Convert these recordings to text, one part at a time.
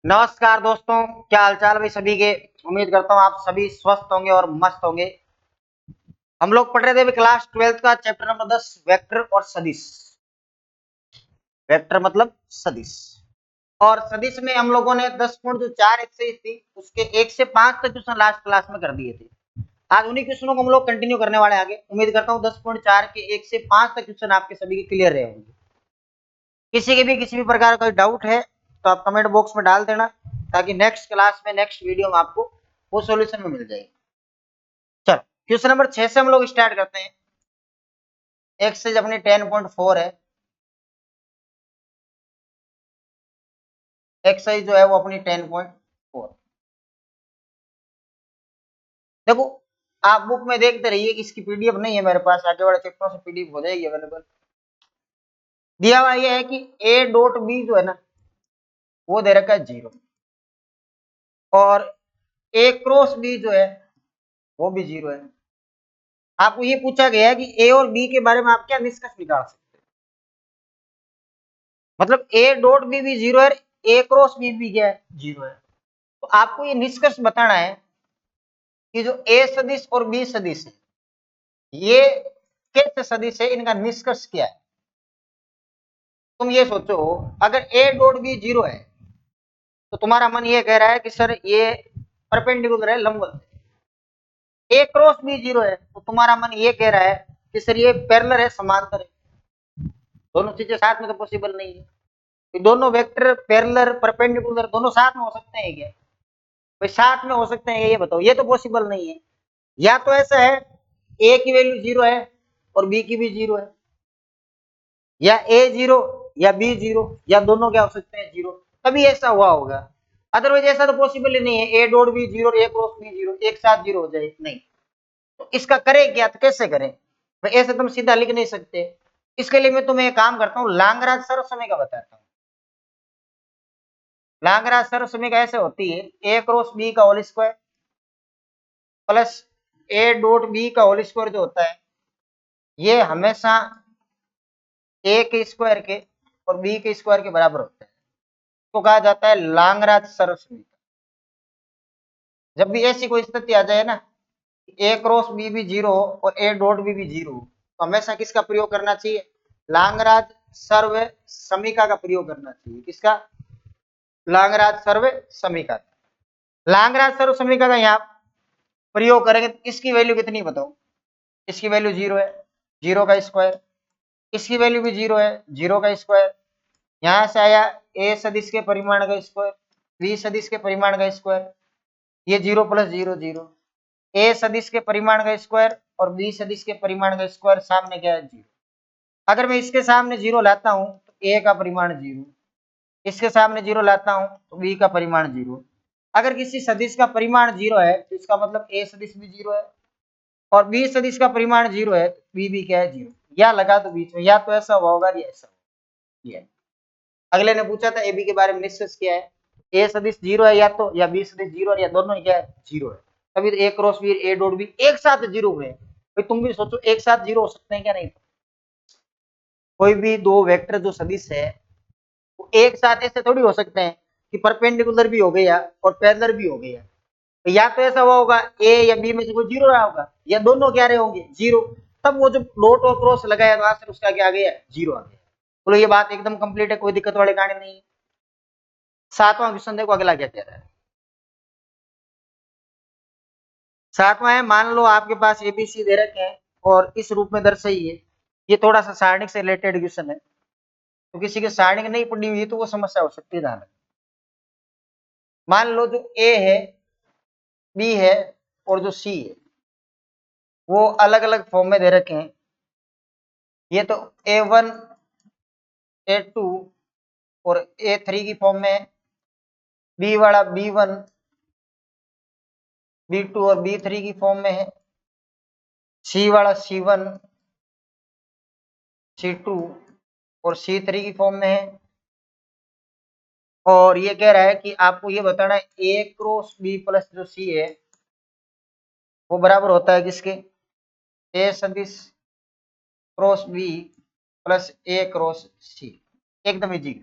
नमस्कार दोस्तों, क्या हालचाल भाई सभी के। उम्मीद करता हूँ आप सभी स्वस्थ होंगे और मस्त होंगे। हम लोग पढ़ रहे थे अभी क्लास 12th का चैप्टर नंबर 10 वेक्टर और सदिश। वेक्टर मतलब सदिश। और सदिश में हम लोगों ने 10.4 एक्सरसाइज थी, उसके 1 से 5 तक क्वेश्चन लास्ट क्लास में कर दिए थे। आज उन्हीं क्वेश्चनों को हम लोग कंटिन्यू करने वाले आगे। उम्मीद करता हूँ 10.4 के 1 से 5 तक क्वेश्चन आपके सभी के क्लियर रहे होंगे। किसी के भी किसी भी प्रकार का डाउट है तो आप कमेंट बॉक्स में डाल देना, ताकि नेक्स्ट क्लास में नेक्स्ट वीडियो में आपको वो सॉल्यूशन में मिल जाएगी। चलो क्वेश्चन नंबर 6 से हम लोग स्टार्ट करते हैं। एक्सरसाइज अपनी 10.4 है। एक्सरसाइज जो है वो अपनी 10.4। देखो आप बुक में देखते रहिए, इसकी पीडीएफ नहीं है मेरे पास, आगे वाले चैप्टरों से पीडीएफ हो जाएगी अवेलेबल। दिया हुआ ये है कि ए डॉट बी जो है ना वो दे रखा है 0, और ए क्रॉस बी जो है वो भी 0 है। आपको ये पूछा गया है कि ए और बी के बारे में आप क्या निष्कर्ष निकाल सकते हैं। मतलब ए डॉट बी भी 0 है, ए क्रॉस बी भी क्या है 0 है। तो आपको ये निष्कर्ष बताना है कि जो ए सदिश और बी सदिश है ये कैसे सदिश है, इनका निष्कर्ष क्या है। तुम ये सोचो, अगर ए डॉट बी 0 है तो तुम्हारा मन ये कह रहा है कि सर ये परपेंडिकुलर है, लंबवत है। ए क्रॉस बी 0 है तो तुम्हारा मन ये कह रहा है कि सर ये पैरेलल है, समांतर है। दोनों चीजें साथ में तो पॉसिबल नहीं है। दोनों वेक्टर पैरेलल परपेंडिकुलर दोनों साथ में हो सकते हैं क्या? भाई साथ में हो सकते हैं ये बताओ, ये तो पॉसिबल नहीं है। या तो ऐसा है ए की वैल्यू 0 है और बी की भी 0 है, या ए 0 या बी 0, या दोनों क्या हो सकते हैं 0, तभी ऐसा हुआ होगा। अदरवाइज ऐसा तो पॉसिबल ही नहीं है ए डॉट बी 0 और ए क्रॉस बी 0 एक साथ 0 हो जाए, नहीं। तो इसका करें क्या, तो कैसे करें भाई, ऐसे तुम सीधा लिख नहीं सकते। इसके लिए मैं तुम्हें एक काम करता हूँ, लांगराज सर्वसमय का बताता हूँ। लांगराज सर्वसमय का ऐसे होती है ए क्रॉस बी का whole square plus A dot B का होल स्क्वायर जो होता है ये हमेशा ए के स्क्वायर के और बी के स्क्वायर के बराबर होता है। तो कहा जाता है लांगराज सर्वसमय। जब भी ऐसी कोई स्थिति आ जाए ना, ए क्रॉस बी भी 0 और ए डॉट बी भी 0, तो हमेशा किसका प्रयोग करना चाहिए, लांगराज सर्व समीका का प्रयोग करना चाहिए। किसका? लांगराज सर्व समीका। लांगराज सर्व समीका का यहाँ प्रयोग करेंगे तो इसकी वैल्यू कितनी बताओ। इसकी वैल्यू 0 है, 0 का स्क्वायर। इसकी वैल्यू भी 0 है, 0 का स्क्वायर। यहां से आया ए सदिश के परिमाण का स्क्वायर, बी सदिश के परिमाण का स्क्वायर, ये 0 प्लस 0 0। ए सदिश के परिमाण का स्क्वायर और बी सदिश के परिमाण का स्क्वायर सामने क्या है 0। अगर मैं इसके सामने 0 लाता हूं तो ए का परिमाण 0, इसके सामने 0 लाता हूं तो बी का परिमाण 0। अगर किसी सदिश का परिमाण 0 है तो इसका मतलब ए सदिश भी 0 है, और बी सदिश का परिमाण 0 है तो बी भी क्या है 0। या लगा दो बीच में, या तो ऐसा होगा या ऐसा होगा। अगले ने पूछा था ए बी के बारे में निष्कर्ष क्या है, ए सदिश 0 है या तो, या बी सदिश 0 है, या दोनों क्या है 0 है। तभी तो A cross B A dot B एक साथ 0 हुए। भाई तुम भी सोचो एक साथ 0 हो सकते हैं क्या? नहीं। कोई भी दो वेक्टर जो सदिश है वो एक साथ ऐसे थोड़ी हो सकते हैं कि परपेंडिकुलर भी हो गया और पैरेलल भी हो गया। तो या तो ऐसा हुआ होगा ए या बी में से कोई 0 रहा होगा, या दोनों क्या रहे होंगे 0। तब वो जो डॉट और क्रॉस लगाया तो आंसर उसका क्या आ गया 0 आ गया। बोलो ये बात एकदम कंप्लीट है, कोई दिक्कत वाले कहानी नहीं है। सातवां क्वेश्चन देखो अगला क्या कह रहा है। सातवां है, मान लो आपके पास एबीसी दे रखे हैं और इस रूप में दर्शाइए। ये थोड़ा सा सारणिक से रिलेटेड क्वेश्चन है, तो किसी की सारणिक नहीं पढ़ी हुई तो वो समस्या हो सकती है। ध्यान। मान लो जो ए है, बी है और जो सी है वो अलग अलग फॉर्म में दे रखे हैं। ये तो A1 A2 और A3 की फॉर्म में है, बी वाला B1 B2 और B3 की फॉर्म में है, सी वाला C1 C2 और C3 की फॉर्म में है। और ये कह रहा है कि आपको ये बताना है ए क्रॉस बी प्लस जो सी है वो बराबर होता है किसके, ए सदिश क्रॉस बी प्लस ए क्रॉस सी। एकदम इजी।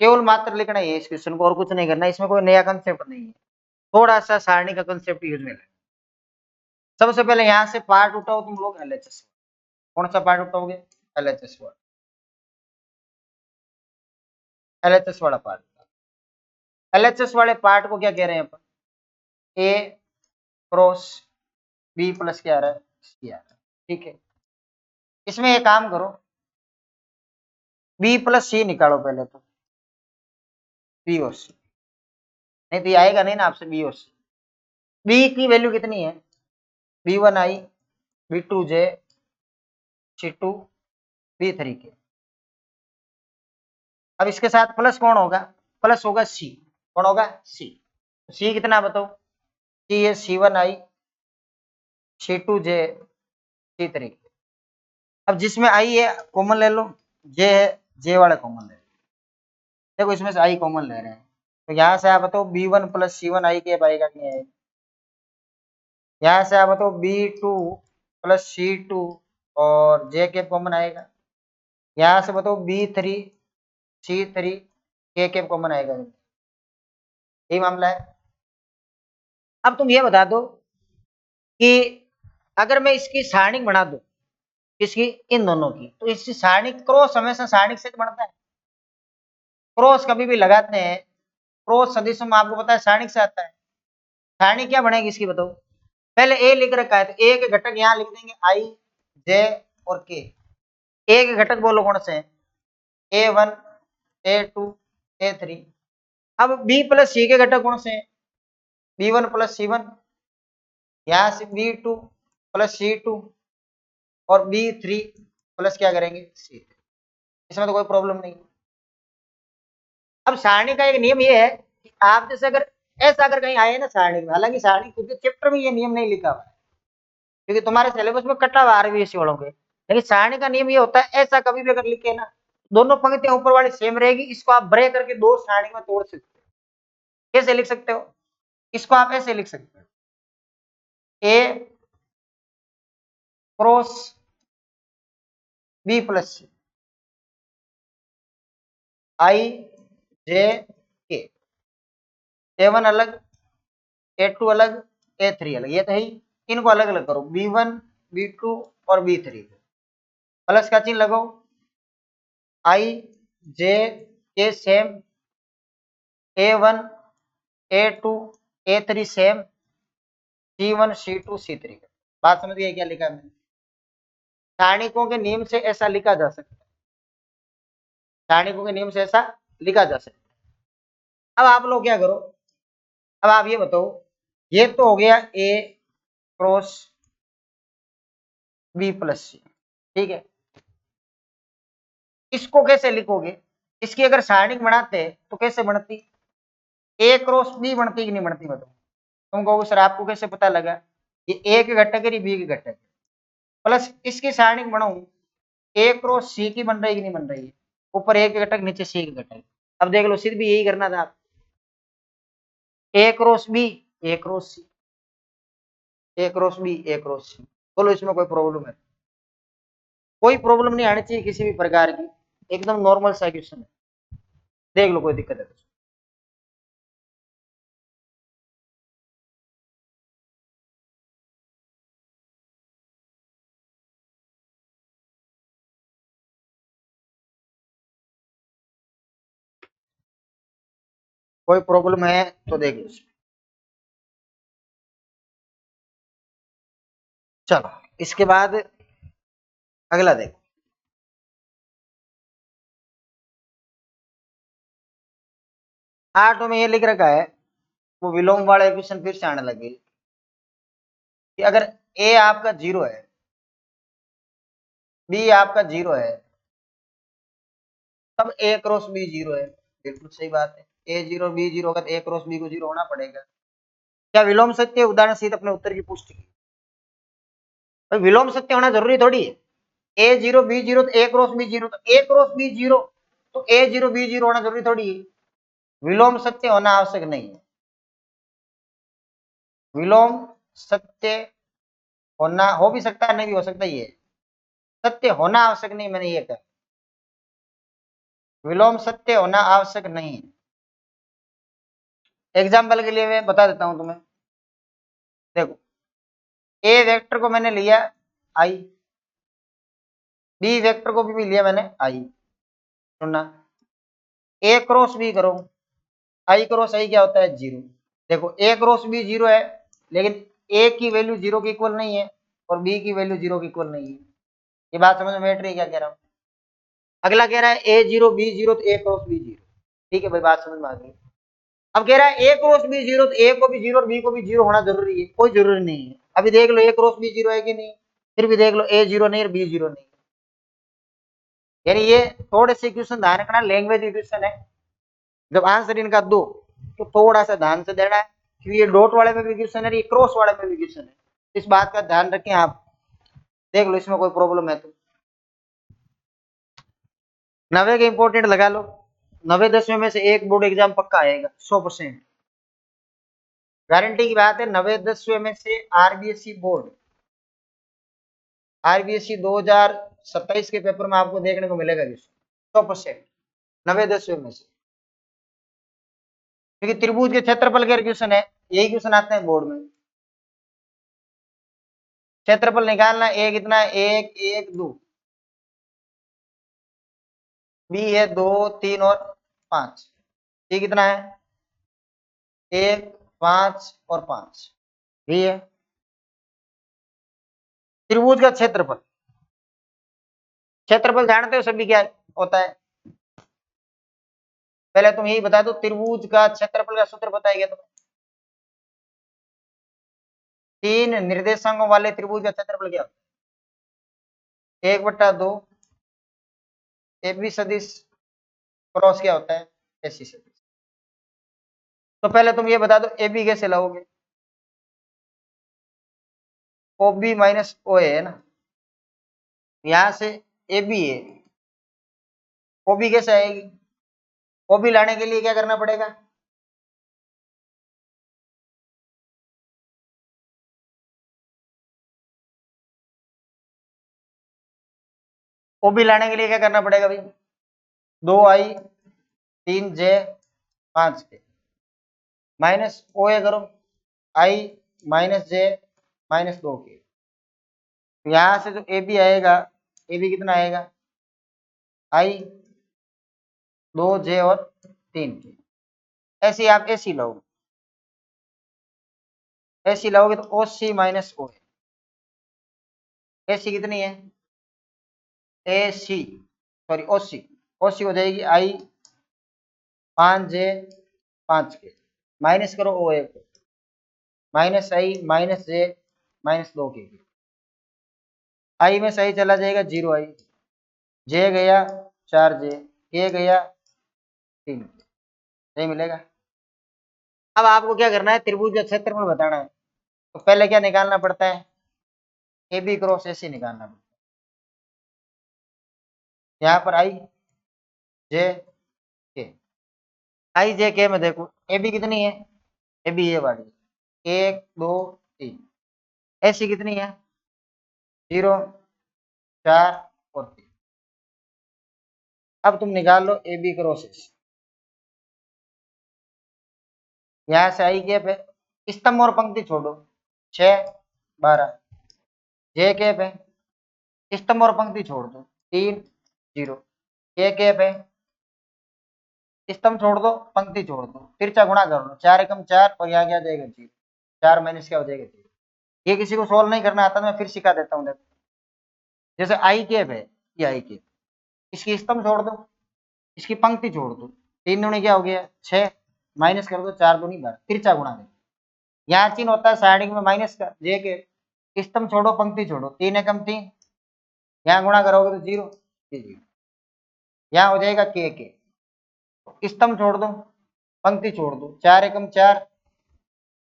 केवल मात्र लिखना है इस क्वेश्चन को और कुछ नहीं करना, इसमें कोई नया कंसेप्ट नहीं है, थोड़ा सा सारणी का कंसेप्ट यूज में लेना। सबसे पहले यहां से पार्ट उठाओ तुम लोग एलएचएस। कौन सा पार्ट उठाओगे? एलएचएस वाला, एलएचएस वाला पार्ट। एलएचएस वाले पार्ट को क्या कह रहे हैं अपन? ए क्रॉस बी प्लस क्या आ रहा है? सी आ रहा है। ठीक है, इसमें एक काम करो, बी प्लस सी निकालो पहले तो, बी और सी, नहीं तो ये आएगा नहीं ना आपसे बी और सी। बी की वैल्यू कितनी है? B1 आई, B2 जे, C2 B3 के। अब इसके साथ प्लस कौन होगा? प्लस होगा सी। कौन होगा? सी। सी कितना बताओ? सी है C1 आई, C2 जे, C3 के। अब जिसमें आई है कॉमन ले लो, जे है जे वाला कॉमन ले लो। देखो इसमें से आई कॉमन ले रहे हैं, तो यहाँ से आप बताओ B1 प्लस C1 आई के आएगा कि नहीं आएगा? यहाँ से आप बताओ B2 प्लस C2 और जे के कॉमन आएगा। यहाँ से बताओ B3 C3 के कॉमन आएगा, यही मामला है। अब तुम ये बता दो कि अगर मैं इसकी सारणी बना दूं, किसकी? इन दोनों की, तो इसकी सारणी क्रॉस हमेशा सारणी से बनता है। क्रॉस कभी भी लगाते हैं, क्रॉस सदिश में आपको पता है सारणी से आता है। सारणी क्या बनेगी इसकी बताओ? पहले ए लिख रखा है, तो ए के घटक यहाँ लिख देंगे आई, जे और के। ए के घटक बोलो कौन से हैं? A1, A2, A3। अब बी प्लस सी के घटक कौन से हैं? B1 प्लस C1, यहाँ से B2 प्लस C2 और B3 प्लस क्या करेंगे? C3। इसमें तो कोई प्रॉब्लम नहीं। अब सारणी का एक नियम ये है कि आप जैसे अगर ऐसा अगर कहीं आए ना सारणी में, हालांकि सारणी खुद के चैप्टर में ये नियम नहीं लिखा हुआ है क्योंकि तुम्हारे सिलेबस में कटा हुआ आरबीएससी वालों के, लेकिन सारणी का नियम ये होता है ऐसा कभी भी अगर लिखे ना, दोनों पंक्तियां ऊपर वाली सेम रहेगी, इसको आप ब्रेक करके दो सारणी में तोड़ सकते हो। कैसे लिख सकते हो? इसको आप ऐसे लिख सकते हो, ए क्रॉस बी प्लस सी, आई जे के, A1 अलग, A2 अलग, A3 अलग, ये तो है ही। इनको अलग अलग करो, B1 B2 और B3 प्लस का चिन्ह लगाओ, आई जे के same, A1 A2 A3 same, C1 C2 C3। बात समझ गए क्या लिखा है मैंने? सारणिकों के नियम से ऐसा लिखा जा सकता है, सारणिकों के नियम से ऐसा लिखा जा सकता है। अब आप लोग क्या करो, अब आप ये बताओ, ये तो हो गया ए क्रॉस बी प्लस सी, ठीक है। इसको कैसे लिखोगे? इसकी अगर सारणी बनाते तो कैसे बनती? ए क्रॉस बी बनती कि नहीं बनती बताओ? तुम कहोगे सर आपको कैसे पता लगा? ये ए के घटक है, बी के घटक है, प्लस इसकी सारणी बनाऊं, ए क्रॉस सी की बन रही कि नहीं बन रही है? ऊपर ए के घटक नीचे सी के घटक। अब देख लो सिर्फ भी यही करना था, ए क्रॉस बी ए क्रॉस सी, ए क्रॉस बी ए क्रॉस सी। बोलो इसमें कोई प्रॉब्लम है? कोई प्रॉब्लम नहीं आनी चाहिए किसी भी प्रकार की, एकदम नॉर्मल सा क्वेश्चन है। देख लो कोई दिक्कत है तो। कोई प्रॉब्लम है तो देख लो। चलो इसके बाद अगला देखो, आठ में ये लिख रखा है, वो विलोम वाला क्वेश्चन फिर से आने लगे कि अगर ए आपका 0 है, बी आपका 0 है, तब ए क्रॉस बी 0 है। बिल्कुल सही बात है, ए 0 बी 0 होगा तो ए क्रॉस बी को 0 होना पड़ेगा। क्या विलोम सत्य? उदाहरण सहित अपने उत्तर की पुष्टि की। तो विलोम सत्य होना जरूरी थोड़ी है, ए 0 बी 0 तो ए क्रॉस बी 0, तो ए क्रॉस बी 0 तो ए 0 बी 0 होना जरूरी थोड़ी है। विलोम सत्य होना आवश्यक नहीं है, विलोम सत्य होना हो भी सकता है नहीं भी हो सकता, ये सत्य होना आवश्यक नहीं, मैंने ये कहा। विलोम सत्य होना आवश्यक नहीं है। एग्जाम्पल के लिए मैं बता देता हूं तुम्हें। देखो, ए वेक्टर को मैंने लिया आई, बी वेक्टर को भी लिया मैंने आई। सुनना, ए क्रॉस बी करो, आई क्रॉस आई क्या होता है? जीरो। देखो, ए क्रॉस बी जीरो है, लेकिन ए की वैल्यू जीरो के इक्वल नहीं है और बी की वैल्यू जीरो के इक्वल नहीं है। ये बात समझ में बैठ रही है क्या कह रहा हूं? अगला कह रहा है ए जीरो बी जीरो, तो ए क्रॉस बी जीरो। ठीक है भाई, बात समझ में आ गई। अब कह रहा है ए क्रॉस बी जीरो, तो ए को भी जीरो और बी को भी जीरो होना जरूरी है? कोई जरूरी नहीं है। अभी देख लो ए क्रॉस बी जीरो है कि नहीं, फिर भी देख लो ए जीरो नहीं और बी जीरो नहीं। यानी ये थोड़े से इक्वेशन ध्यान रखना, लैंग्वेज इक्वेशन है। जब आंसर इनका दो तो थोड़ा सा ध्यान से देना है, क्योंकि ये डॉट वाले में भी इक्वेशन है, ये क्रॉस वाले में भी इक्वेशन है। इस बात का ध्यान रखें आप। देख लो इसमें कोई प्रॉब्लम है तो। 90 के इंपोर्टेंट लगा लो। 90 10 में से एक बोर्ड एग्जाम पक्का आएगा 100%, गारंटी की बात है। 90 10 में से आरबीएससी बोर्ड, आरबीएससी 2027 के पेपर में आपको देखने को मिलेगा 100%, 90 10 में से। क्योंकि त्रिभुज के क्षेत्रफल के क्वेश्चन है, यही क्वेश्चन आते हैं बोर्ड में। क्षेत्रफल निकालना, ए कितना है? 1 1 2, बी है 2 3 और 5, सी कितना है? 1 5 और 5, बी है। त्रिभुज का क्षेत्रफल, क्षेत्रफल जानते हो सभी क्या होता है? पहले तुम यही बता दो, त्रिभुज का क्षेत्रफल का सूत्र बताएगा तुम्हें। 3 निर्देशांकों वाले त्रिभुज का क्षेत्रफल क्या होता है? 1/2 ए बी सदिश क्रॉस क्या होता है? एसी सदिश। तो पहले तुम ये बता दो ए बी कैसे लाओगे? ओ बी माइनस ओ है ना, यहां से ए बी है, ओ बी कैसे आएगी? ओ बी लाने के लिए क्या करना पड़ेगा? ओ बी लाने के लिए क्या करना पड़ेगा भाई? 2i 3j 5k minus O ए करो, आई माइनस जे माइनस 2k। यहां से जो ए बी आएगा, ए बी कितना आएगा? आई 2j और 3k। ऐसे आप एसी लाओगे, एसी लाओगे तो ओ सी माइनस ओ ए, एसी कितनी है? ए सी, सॉरी ओ सी, ओ सी हो जाएगी आई 5j 5k, माइनस करो ओ ए को, माइनस आई माइनस जे माइनस 2k। आई में सही चला जाएगा 0 आई, जे गया 4j, के गया 3, नहीं मिलेगा। अब आपको क्या करना है? त्रिभुज का क्षेत्रफल बताना है। तो पहले क्या निकालना पड़ता है? ए बी क्रॉस ए सी निकालना पड़ता है। यहाँ पर आई जे के, आई जे के में देखो ए बी कितनी है? ए बी ये वाली 1 2 3, ए सी कितनी है? 0 4 और 3। अब तुम निकाल लो ए बी क्रॉस ए सी। यहाँ से आई कैप है, स्तंभ और पंक्ति छोड़ो, 6 12, जे कैप है, स्तंभ और पंक्ति छोड़ दो, 3 0, के कैप है, स्तंभ छोड़ दो पंक्ति छोड़ दो, तिरछा गुणा कर लो, 4 एकम 4 और यहाँ क्या जाएगा 0, 4 माइनस क्या हो जाएगा 0। ये किसी को सोल्व नहीं करना आता, मैं फिर सिखा देता हूँ। देखो, जैसे आई कैप है, ये आई कैप, इसकी स्तंभ छोड़ दो, इसकी पंक्ति छोड़ दो, 3 दूनी क्या हो गया 6, माइनस कर दो 4 दूनी 12, तिरछा गुणा कर। यहाँ चिन्ह होता है साइड में माइनस का, जे के, स्तंभ छोड़ो पंक्ति छोड़ो, 3 एकम 3, यहाँ गुणा करोगे तो 0, यहाँ हो जाएगा के, स्तंभ छोड़ दो पंक्ति छोड़ दो, 4 एकम 4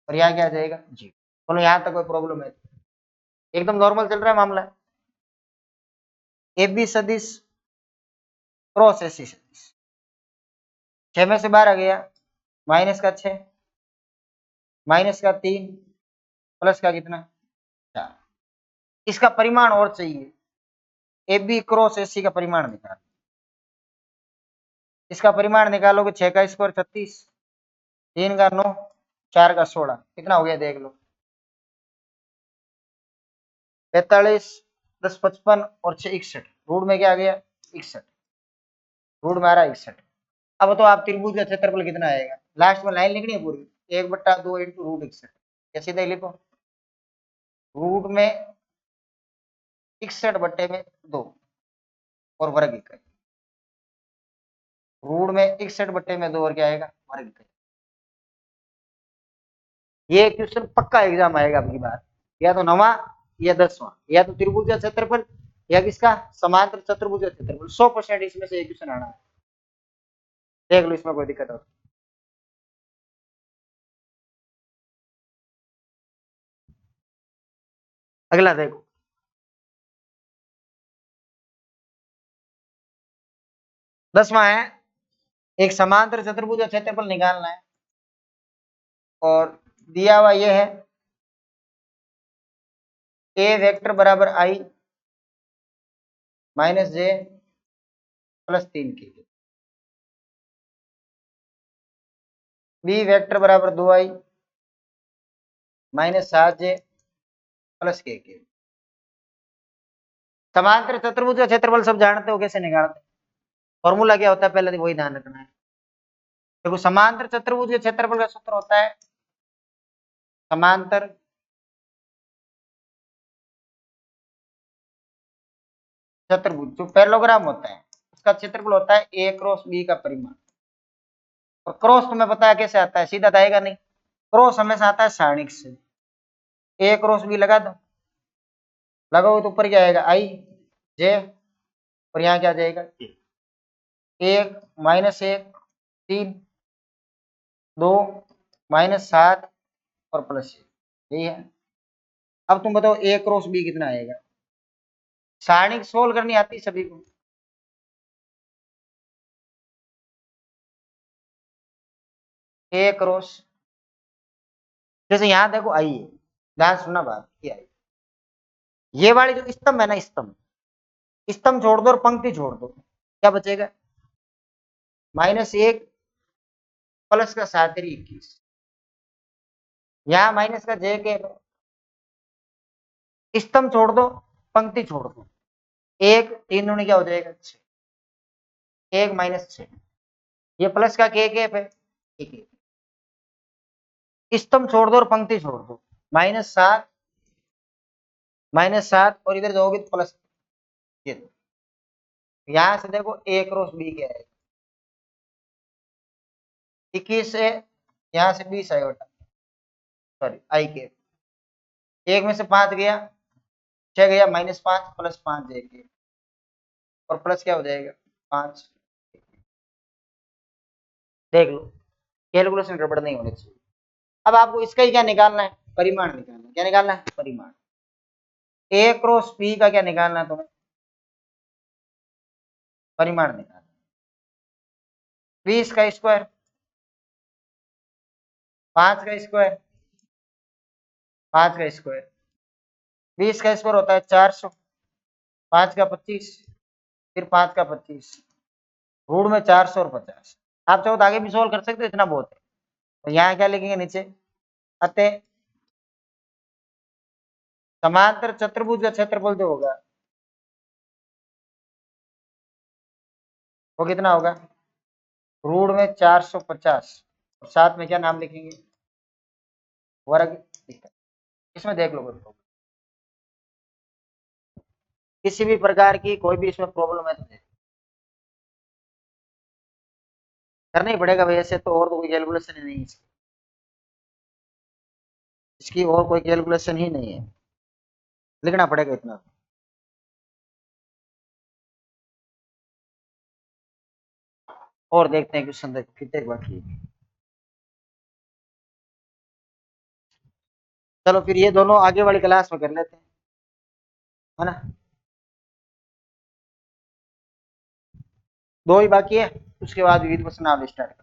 और यहाँ क्या आ जाएगा 0। बोलो यहाँ तक कोई प्रॉब्लम है? एकदम नॉर्मल चल रहा है मामला। ए बी सदिश क्रॉस ए सी सदिश, 6 में से 12 गया, माइनस का 6 माइनस का 3 प्लस का कितना 4। इसका परिमाण और चाहिए, ए बी क्रॉस ए सी का परिमाण निकाल। इसका परिमाण निकालोगे 6 का स्क्वायर 36, 3 का 9, 4 का 16, कितना हो गया देख लो 45, 10 55 और 6 61, रूट में क्या आ गया 61, रूट में आ रहा है 61। अब तो आप त्रिभुज का क्षेत्रफल कितना आएगा, लास्ट में लाइन लिखनी है पूरी 1/2 इंटू रूट 61, या सीधे लिखो रूट में 61/2 और वर्ग इकाई, रूट में 61/2 और क्या आएगा वर्ग इकाई। ये क्वेश्चन पक्का एग्जाम आएगा आपकी बात, या तो 9वां या 10वां, या तो त्रिभुज का क्षेत्रफल या किसका समांतर चतुर्भुज का क्षेत्रफल, 100% इसमें से एक क्वेश्चन आना है। देख लो इसमें कोई दिक्कत हो। अगला देखो, दसवां है, एक समांतर चतुर्भुज का क्षेत्रफल निकालना है और दिया हुआ ये है ए वेक्टर बराबर आई माइनस जे प्लस 3 की, बी वेक्टर बराबर 2i माइनस 7j प्लस के। समांतर चतुर्भुज का क्षेत्रफल सब जानते हो कैसे निकालते, फॉर्मूला क्या होता है पहले वही ध्यान रखना है। देखो समांतर चतुर्भुज के क्षेत्रफल का सूत्र होता है समांतर चतुर्भुज, जो पैरेललोग्राम होता है उसका क्षेत्रफल होता है ए क्रॉस बी का परिमाण। और क्रॉस तुम्हें पता है कैसे आता है, सीधा तो आएगा नहीं, क्रॉस हमेशा आता है सारणिक से, ए क्रॉस बी लगा दो, लगाओ तो ऊपर क्या आएगा आई जे, और यहाँ क्या जाएगा एक माइनस 1 3 2 माइनस 7 और प्लस 1, यही है। अब तुम बताओ ए क्रॉस बी कितना आएगा, सारणिक सोल्व करनी आती सभी को, ए क्रॉस, जैसे यहां देखो आई है, ध्यान सुनना बात ये आई, ये वाली जो स्तंभ है ना, स्तंभ स्तंभ छोड़ दो और पंक्ति छोड़ दो, क्या बचेगा -1 प्लस का 7 21, यहाँ माइनस का जे के, स्तंभ छोड़ दो पंक्ति छोड़ दो, 1 3 दूनी क्या हो जाएगा 6, 1 माइनस 6, ये प्लस का के है स्तंभ छोड़ दो और पंक्ति छोड़ दो, -7 और इधर जाओगे तो प्लस, ये यहां से देखो ए क्रॉस बी क्या है 21 से, यहाँ से 20 आएगा सॉरी आई के, एक में से 5 गया 6 गया -5 प्लस 5 जाएगी और प्लस क्या हो जाएगा 5, देख लो कैलकुलेशन गड़बड़ नहीं होनी चाहिए। अब आपको इसका ही क्या निकालना है, परिमाण निकालना है, क्या निकालना है परिमाण, ए क्रॉस बी का क्या निकालना है तुम्हें परिमाण निकालना, 20 का स्क्वायर 5 का स्क्वायर 5 का स्क्वायर, 20 का स्क्वायर होता है 400, 5 का 25, फिर 5 का 25, रूट में 400 और 50, आप चाहो तो आगे भी सोल्व कर सकते हो, इतना बहुत है। तो यहाँ क्या लिखेंगे नीचे, अतः समांतर चतुर्भुज का क्षेत्रफल जो होगा वो कितना होगा, रूट में 450 और साथ में क्या नाम लिखेंगे वर्ग, इसमें देख लो दोस्तों किसी भी प्रकार की कोई भी इसमें प्रॉब्लम है तो करना ही पड़ेगा भाई, ऐसे तो और तो कोई कैलकुलेशन ही नहीं है इसकी और कोई कैलकुलेशन ही नहीं है, लिखना पड़ेगा इतना। और देखते हैं क्वेश्चन देख कितने बाकी, चलो फिर ये दोनों आगे वाली क्लास में कर लेते हैं, है ना, 2 ही बाकी है, उसके बाद विविध प्रश्न आप स्टार्ट